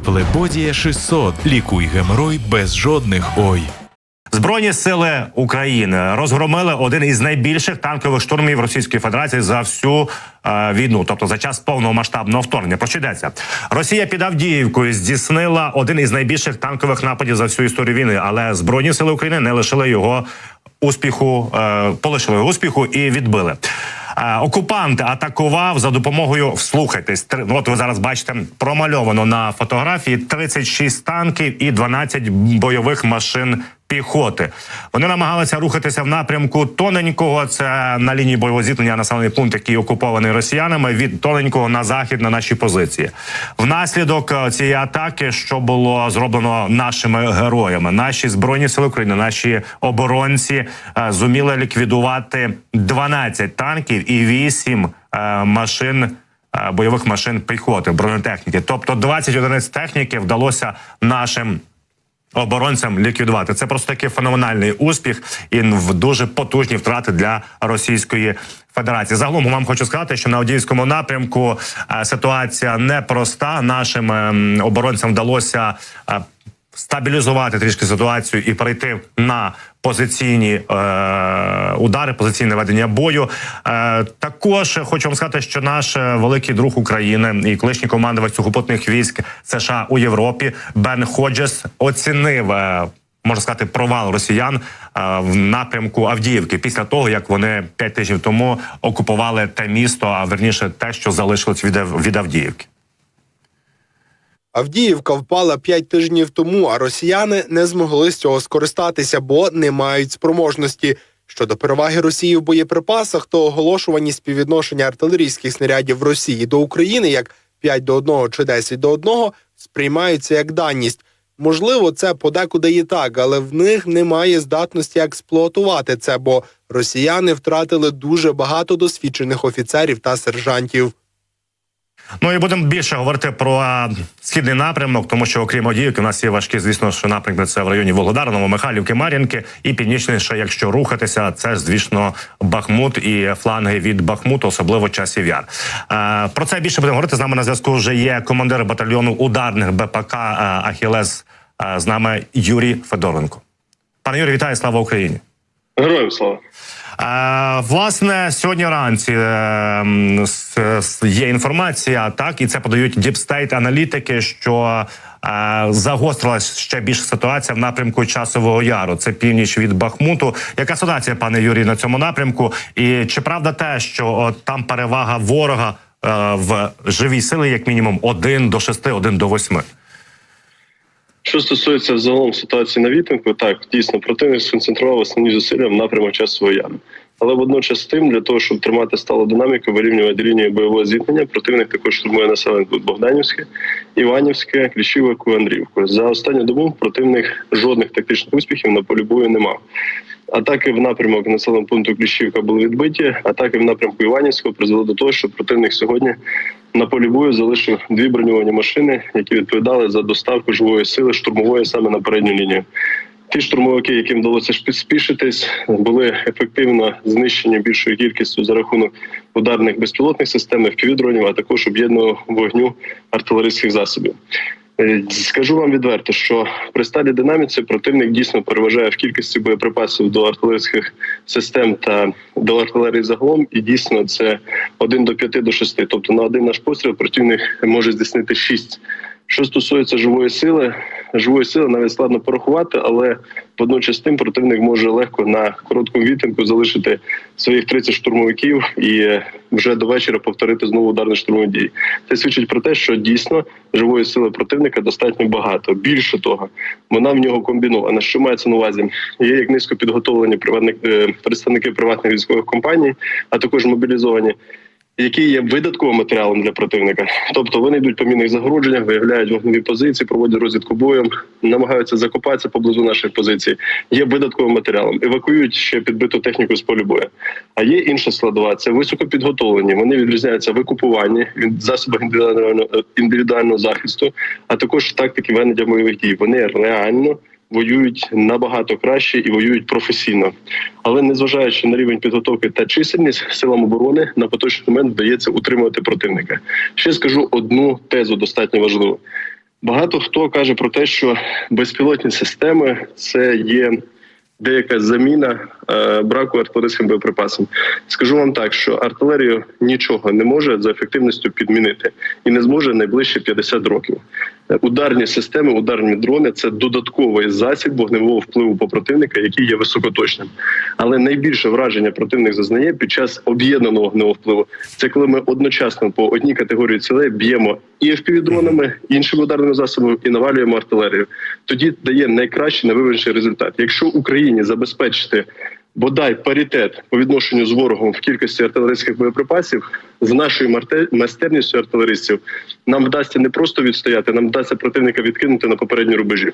Флебодія 600. Лікуй геморой без жодних «ой». Збройні сили України розгромили один із найбільших танкових штурмів Російської Федерації за всю війну, тобто за час повного масштабного вторгнення. Про що йдеться? Росія під Авдіївкою здійснила один із найбільших танкових нападів за всю історію війни, але Збройні сили України не лишили його успіху, полишили його успіху і відбили. Окупант атакував за допомогою, вслухайтесь, от ви зараз бачите, промальовано на фотографії 36 танків і 12 бойових машин піхоти. Вони намагалися рухатися в напрямку Тоненького, це на лінії бойового зіткнення населений пункт, який окупований росіянами, від Тоненького на захід на наші позиції. Внаслідок цієї атаки, що було зроблено нашими героями, наші Збройні сили України, наші оборонці зуміли ліквідувати 12 танків і 8 машин, бойових машин піхоти, бронетехніки. Тобто 20 одиниць техніки вдалося нашим оборонцям ліквідувати. Це просто такий феноменальний успіх і дуже потужні втрати для Російської Федерації. Загалом вам хочу сказати, що на Авдіївському напрямку ситуація непроста. Нашим оборонцям вдалося стабілізувати трішки ситуацію і перейти на позиційні удари, позиційне ведення бою. Також хочу вам сказати, що наш великий друг України і колишній командувач сухопутних військ США у Європі Бен Ходжес оцінив, можна сказати, провал росіян в напрямку Авдіївки після того, як вони 5 тижнів тому окупували те місто, а верніше те, що залишилось від Авдіївки. Авдіївка впала 5 тижнів тому, а росіяни не змогли з цього скористатися, бо не мають спроможності. Щодо переваги Росії в боєприпасах, то оголошувані співвідношення артилерійських снарядів Росії до України як 5:1 чи 10:1 сприймаються як даність. Можливо, це подекуди і так, але в них немає здатності експлуатувати це, бо росіяни втратили дуже багато досвідчених офіцерів та сержантів. Ну і будемо більше говорити про східний напрямок, тому що окрім Авдіївки у нас є важкі, звісно, що напрямки це в районі Вугледара, Новомихайлівки, Мар'їнки і північніше, якщо рухатися, це, звісно, Бахмут і фланги від Бахмуту, особливо часів Яр. Про це більше будемо говорити. З нами на зв'язку вже є командир батальйону ударних БПК «Ахілес», з нами Юрій Федоренко. Пане Юрій, вітаю, слава Україні! Героям слава! Власне, сьогодні вранці є інформація, так, і це подають Deep State аналітики, що загострилась ще більше ситуація в напрямку Часового Яру. Це північ від Бахмуту. Яка ситуація, пане Юрій, на цьому напрямку? І чи правда те, що там перевага ворога в живій силі, як мінімум, 1:6, 1:8? Що стосується загалом ситуації на Вітинку, так, дійсно, противник сконцентрував основні зусилля в напрямок Часового Яру. Але водночас з тим, для того, щоб тримати сталу динаміку, вирівнювати лінію бойового зіткнення, противник також штурмує населений пункт Богданівське, Іванівське, Кліщівку, Андріївку. За останню добу противник жодних тактичних успіхів на полі бою не мав. Атаки в напрямок населеного пункту Кліщівка були відбиті, атаки в напрямку Іванівського призвели до того, що противник сьогодні на полі бою залишив 2 броньовані машини, які відповідали за доставку живої сили штурмової саме на передню лінію. Ті штурмовики, яким вдалося спішитись, були ефективно знищені більшою кількістю за рахунок ударних безпілотних систем, FPV-дронів, а також об'єднаного вогню артилерійських засобів. Скажу вам відверто, що при сталій динаміці противник дійсно переважає в кількості боєприпасів до артилерійських систем та до артилерії загалом, і дійсно це 1:5-6. Тобто на один наш постріл противник може здійснити 6. Що стосується живої сили навіть складно порахувати, але водночас тим противник може легко на короткому відтинку залишити своїх 30 штурмовиків і вже до вечора повторити знову ударні штурмові дії. Це свідчить про те, що дійсно живої сили противника достатньо багато. Більше того, вона в нього комбінована. Що мається на увазі? Є як низько підготовлені представники приватних військових компаній, а також мобілізовані, які є видатковим матеріалом для противника. Тобто вони йдуть по мінних загородженнях, виявляють вогневі позиції, проводять розвідку боєм, намагаються закопатися поблизу наших позицій. Є видатковим матеріалом. Евакуюють ще підбиту техніку з полю бою. А є інша складова – це високопідготовлені. Вони відрізняються в екіпуванні, в засобах індивідуального захисту, а також тактики ведення бойових дій. Вони реально воюють набагато краще і воюють професійно. Але незважаючи на рівень підготовки та чисельність, силам оборони на поточний момент вдається утримувати противника. Ще скажу одну тезу достатньо важливу. Багато хто каже про те, що безпілотні системи – це є деяка заміна браку артилерійським боєприпасам. Скажу вам так, що артилерію нічого не може за ефективністю підмінити і не зможе найближчі 50 років. Ударні системи, ударні дрони – це додатковий засіб вогневого впливу по противника, який є високоточним. Але найбільше враження противник зазнає під час об'єднаного вогневого впливу. Це коли ми одночасно по одній категорії цілей б'ємо і FPV-дронами, іншими ударними засобами, і навалюємо артилерію. Тоді дає найкращий, найвиважніший результат. Якщо Україні забезпечити бодай паритет по відношенню з ворогом в кількості артилерійських боєприпасів, з нашою майстерністю артилеристів нам вдасться не просто відстояти, нам вдасться противника відкинути на попередні рубежі.